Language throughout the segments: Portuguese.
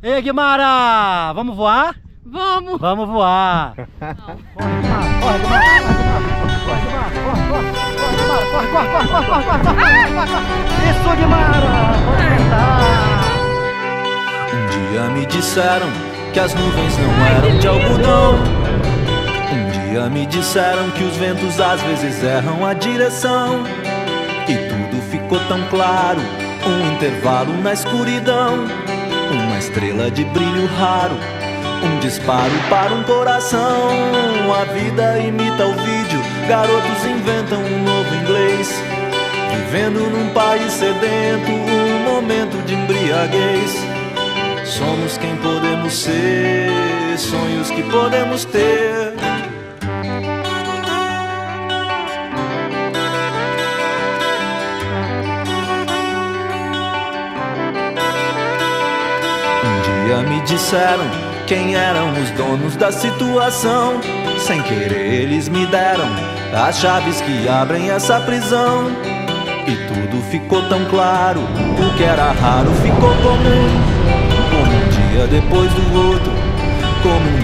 Ei, Guimara! Vamos voar? Vamos! Vamos voar! Corre, Guimara! Corre, Guimara! Corre! Isso, Guimara! Pode tentar! Um dia me disseram que as nuvens não eram de algodão. Um dia me disseram que os ventos às vezes erram a direção. E tudo ficou tão claro, um intervalo na escuridão, uma estrela de brilho raro, um disparo para um coração. A vida imita o vídeo, garotos inventam um novo inglês, vivendo num país sedento, um momento de embriaguez. Somos quem podemos ser, sonhos que podemos ter. Um dia me disseram quem eram os donos da situação. Sem querer eles me deram as chaves que abrem essa prisão. E tudo ficou tão claro, o que era raro ficou comum. Como um dia depois do outro, como um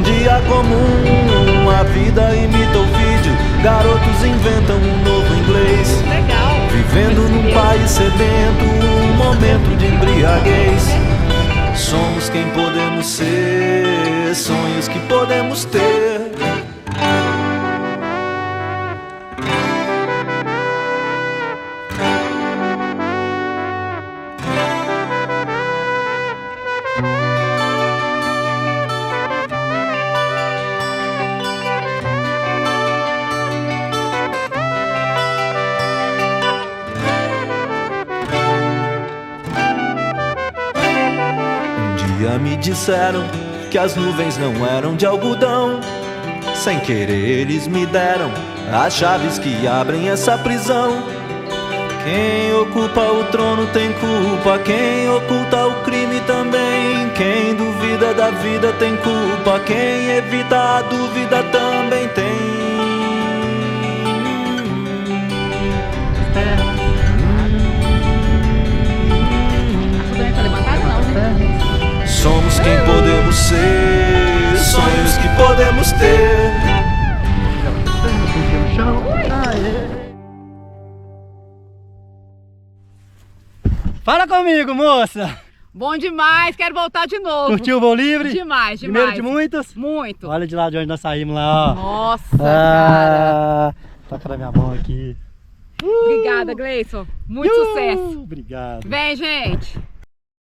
dia comum. A vida imita o vídeo, garotos inventam um novo inglês. Legal! Vivendo num país sedento, um momento de embriaguez. Somos quem podemos ser, sonhos que podemos ter. Me disseram que as nuvens não eram de algodão. Sem querer eles me deram as chaves que abrem essa prisão. Quem ocupa o trono tem culpa, quem oculta o crime também. Quem duvida da vida tem culpa, quem evita a dúvida também tem. Somos quem podemos ser, sonhos que podemos ter. Fala comigo, moça! Bom demais, quero voltar de novo. Curtiu o voo livre? Demais, demais. Primeiro de muitos? Muito. Olha de lá de onde nós saímos lá, ó. Nossa, cara. Toca na minha mão aqui. Obrigada, Gleison. Muito sucesso. Obrigado. Vem, gente.